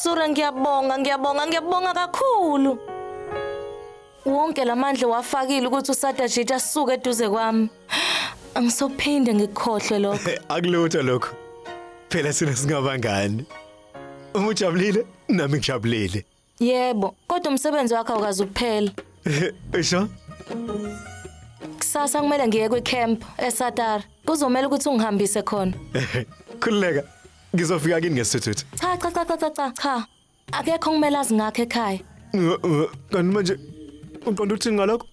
Sura ngiyabonga kakhulu. Wonke lamandla wafakile ukuthi uSatajita asuke eduze kwami. Angisophinde ngikhohlwe lokho. Akulutho lokho. Phela sina singabangani. Uma ujabulile, nami ngijabulile. Yebo, kodwa umsebenzi wakho awukazi ukuphela. Esho? Kusasa kumele ngiye kwi-camp eSatar. Kuzomela ukuthi ungihambise khona. Khuleka. Ngizofika kini ngesithuthuthi. Cha. Akekho kumele azi ngakho ekhaya. Kanti manje uqonda ukuthini ngalokho?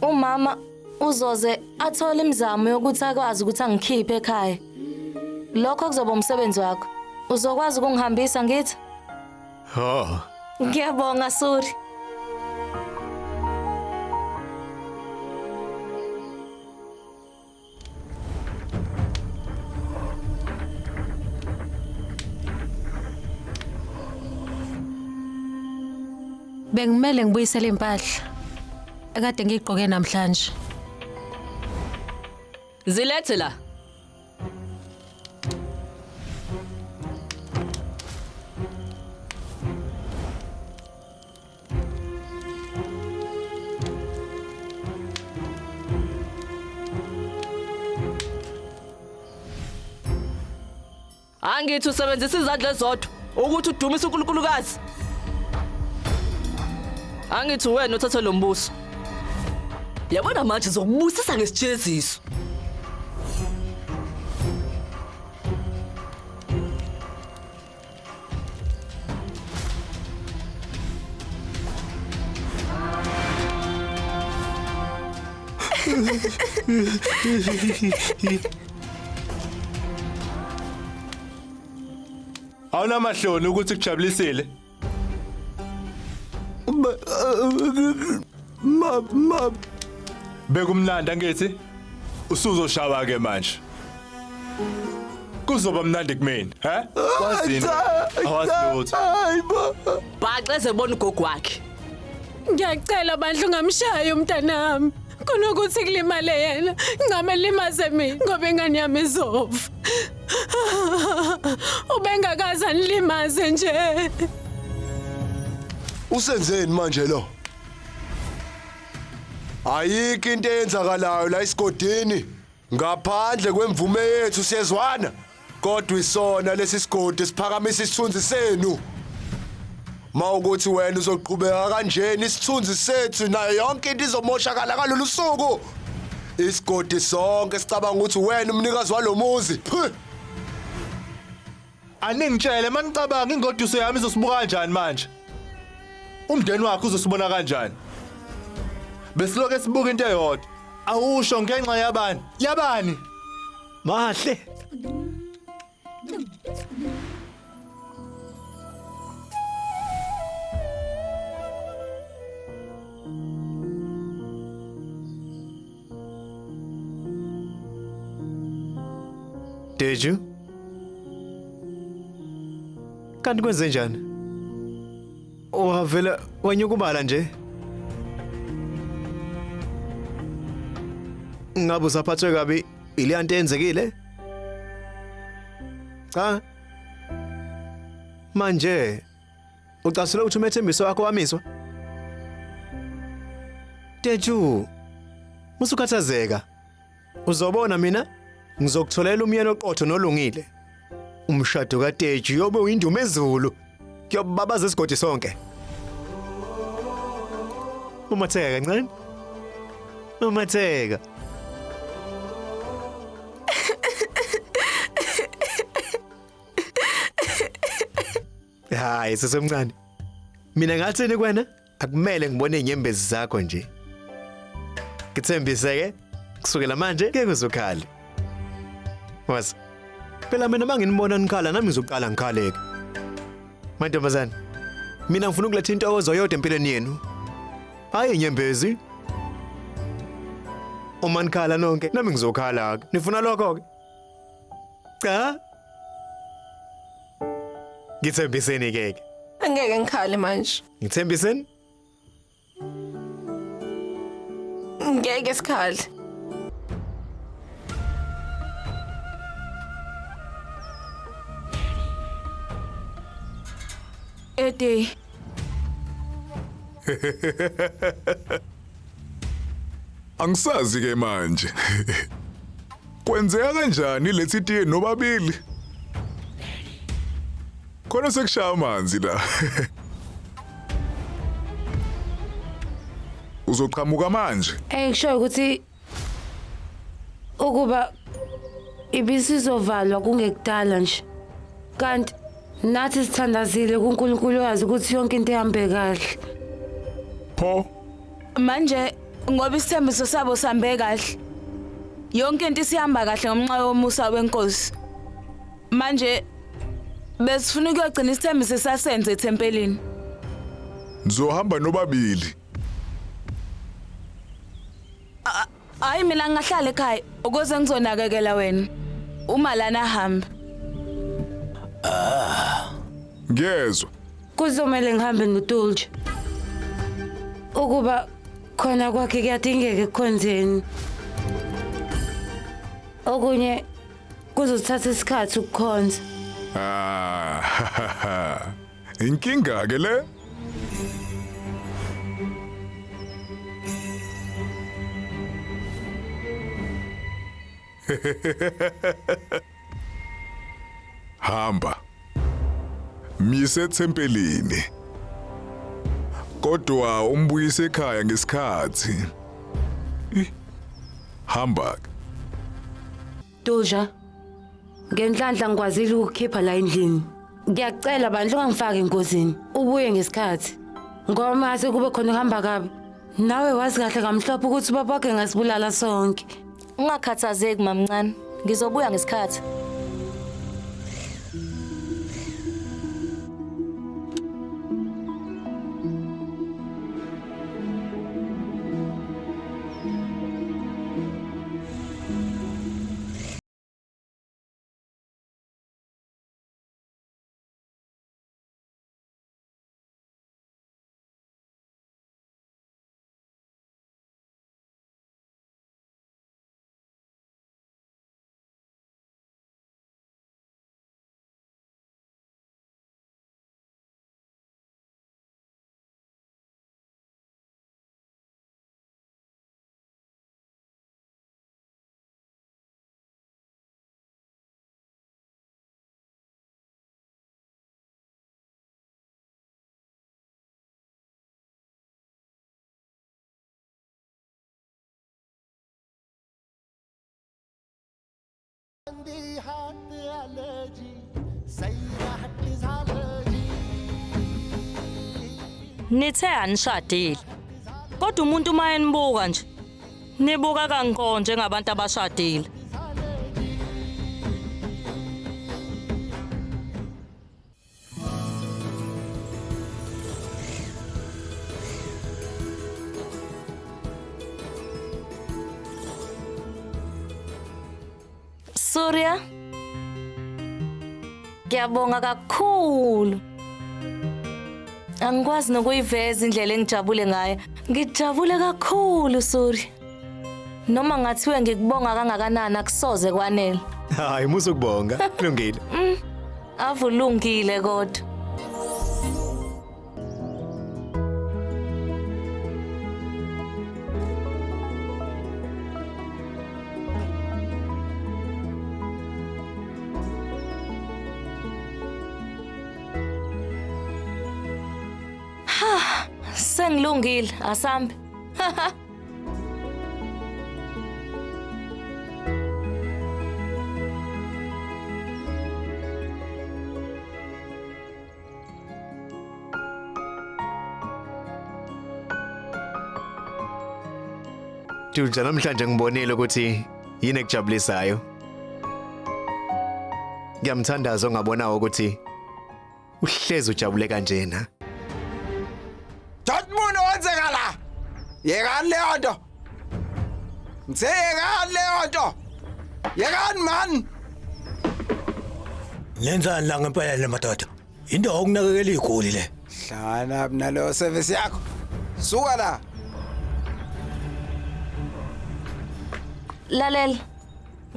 Umama uzoze athole imizamo yokuthi akwazi ukuthi angikhiphe ekhaya. Lokho kuzoba umsebenzi wakho. Uzokwazi ukungihambisa ngithi? Ha. Ngiyabonga Suri. Bengimele ngibuyisele impahla ekade ngigqoke namhlanje. Zilethe la. Angithi usebenzisa izandla ezodwa ukuthi udumise uNkulunkulukazi. Angithi wena uthathe lo mbuso. Yabona manje uzokubusisa ngesijeziso. Awunamahloni ukuthi kujabulisile. Bekumnandi angithi usuzoshawa ke manje. Kuzoba mnandi kumina, he? Kwazini? Awasibutho. Hayibo. Baxeze bona ugogo wakhe. Ngiyacela bandla ungamshayi umntanami. Kunokuthi kulimale yena, ngame limaze mina ngoba ingane yami izofa. Ubengakaze anilimaze nje. Usenzeni manje lo? Ayikho into eyenzakalayo la esigodini. Ngaphandle kwemvume yethu siyezwana. Kodwa isona lesi sigodi siphakamisa isithunzi senu. Mawukuthi wena uzoqhubeka kanjeni isithunzi sethu nayo yonke into izomoshakala kalolu suku. Isigodi sonke sicabanga ukuthi wena umnikazi walomuzi. Aningitshele manicabanga ingodiso yami izosibuka kanjani manje? Umndeni wakhe uzosibona kanjani? Besiloke sibuka into eyodwa. Awusho ngenxa yabani? Yabani? Mahle. Deju? Kanti kwenze njani? Wavela wanyukubala nje. Ngabe usaphathwe kabi ile nto enzekile? Cha. Manje ucasula ukuthi umethembiso wakho wamiswa? Deju, musukhathazeka. Uzobona mina ngizokutholela umyeni oqotho nolungile. Umshado kaDeju yobe uyinduma ezulu. Kuyobabaza isigodi sonke. Umatheka kancane. Umatheka. Hayi sesemncane. Mina ngathini kwena? Akumele ngibone inyembezi zakho nje. Ngithembise ke kusukela manje ke kuzokhali. Was. Phela mina manginibona nikhala nami ngizoqala ngikhaleke. Mantombazane. Mina ngifuna ukuletha into ozoyodwa empilweni yenu. Hayi inyembezi. Uma nikhala nonke nami ngizokhala. Nifuna lokho ke? Cha. Ngithembiseni ke. Angeke ngikhale manje. Ngithembiseni? Ngeke sikhale. Ede. Angisazi ke manje. Kwenzeka kanjani lethi tiye nobabili? Khona sekushaya amanzi la. Uzoqhamuka manje? Kusho ukuthi ukuba ibisizovalwa kungekudala nje. Kanti nathi sithandazile kuNkulunkulu yazi ukuthi yonke into ihambe kahle. Pho Manje ngoba isithembiso sabo sambe kahle. Yonke into isihamba kahle ngomnqa yomusa wenkosi. Manje besifuna ukuyogcina isithembiso sasenze ethempelini. Ngizohamba nobabili. Hayi mina ngingahlala ekhaya ukuze ngizonakekela wena. Uma lana hamba. Ngiyezwa. Kuzomela ngihambe noTulje. Ukuba khona kwakhe kuyadingeka ekukhonzeni. Okunye kuzothatha isikhathi ukukhonza. Inkinga ke le? Hamba. Mise ethempelini. Kodwa umbuyise ekhaya ngesikhathi. Hamba. Tulja. Ngenhlanhla ngikwazile ukukhipha la endlini. Ngiyacela bandla ungangifaki enkosini. Ubuye ngesikhathi. Ngoba mase kube khona uhamba kabi. Nawe wazi kahle kamhlophe ukuthi babakhe ngasibulala sonke. Ungakhathazeki mamncane. Ngizobuya ngesikhathi. Nithe anishadile. Kodwa umuntu uma enibuka nje, nibuka kangikho njengabantu abashadile. Surya. Ngiyabonga kakhulu. Angikwazi nokuyiveza indlela engijabule ngayo. Ngijabule kakhulu Surya. Noma ngathiwe ngikubonga kangakanani akusoze kwanele. Hayi musu kubonga. Kulungile. Avulungile kodwa. Sengilungile asambe. Tulja namhlanje ngibonile ukuthi yini ekujabulisayo. Ngiyamthandaza ongabonayo ukuthi uhlezi ujabule kanjena. Dotmuno wenzeka la. Yekani leyo nto. Ngithe yekani leyo nto. Yekani man. Lenzani la ngempela le madoda? Into okunakekela igoli le. Hlana nalo service yakho. Suka la. Lalela.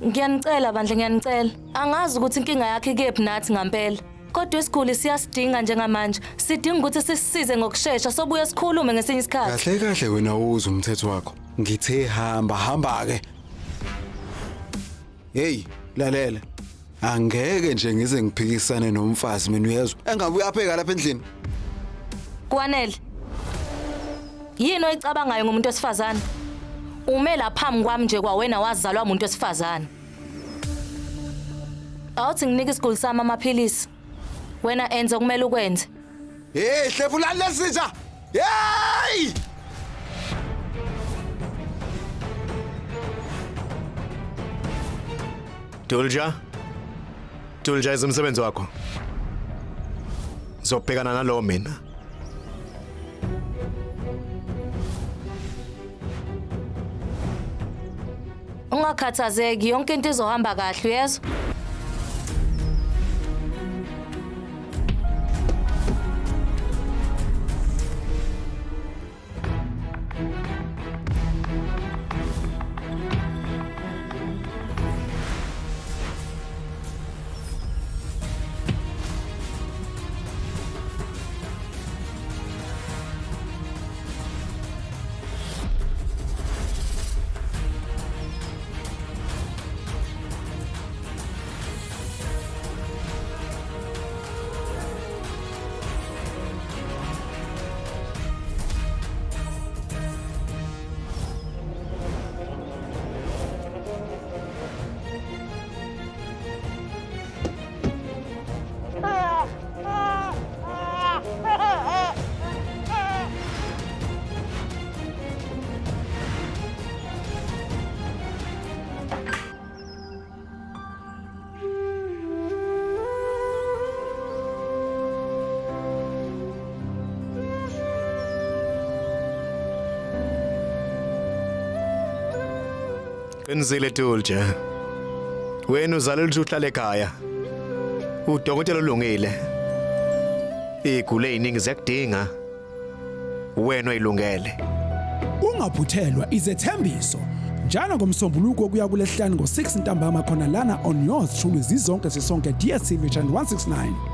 Ngiyanicela bandle ngiyanicela. Angazi ukuthi inkinga yakhe ikephi nathi ngempela. Kodwa isiguli siyasidinga njengamanje. Sidinga ukuthi sisisize ngokusheshsha sobuye sikhulume ngesinye isikhathi. Kahle kahle wena uza umthetho wakho. Ngithe hamba ke. Hey, lalela. Angeke nje ngize ngiphikisane nomfazi mina uyezwa. Engabe uyapheka lapha endlini. Kwanele. Yini oyicabangayo ngomuntu wesifazane? Ume laphambi kwami nje kwawena wazalwa umuntu wesifazane. Awuthi nginike isiguli sami amaphilisi. Wena enza okumele ukwenze. Hey, hlefulani lesitsha. Hey! Tulja izimsebenzi wakho. Zobhekana nalo mina. Ungakhathazeki, yonke into izohamba kahle, uyezwa? Qinisile Tulja. Wena uzalelwe ukuthi uhlale ekhaya. Udokotela olungile. Igule eziningi ziyakudinga. Wena oyilungele. Ungaphuthelwa izethembiso. Njalo ngomsombuluko kuya kulesihlanu ngo6 ntambama khona lana on yours truly zizonke sisonke DStv channel 169.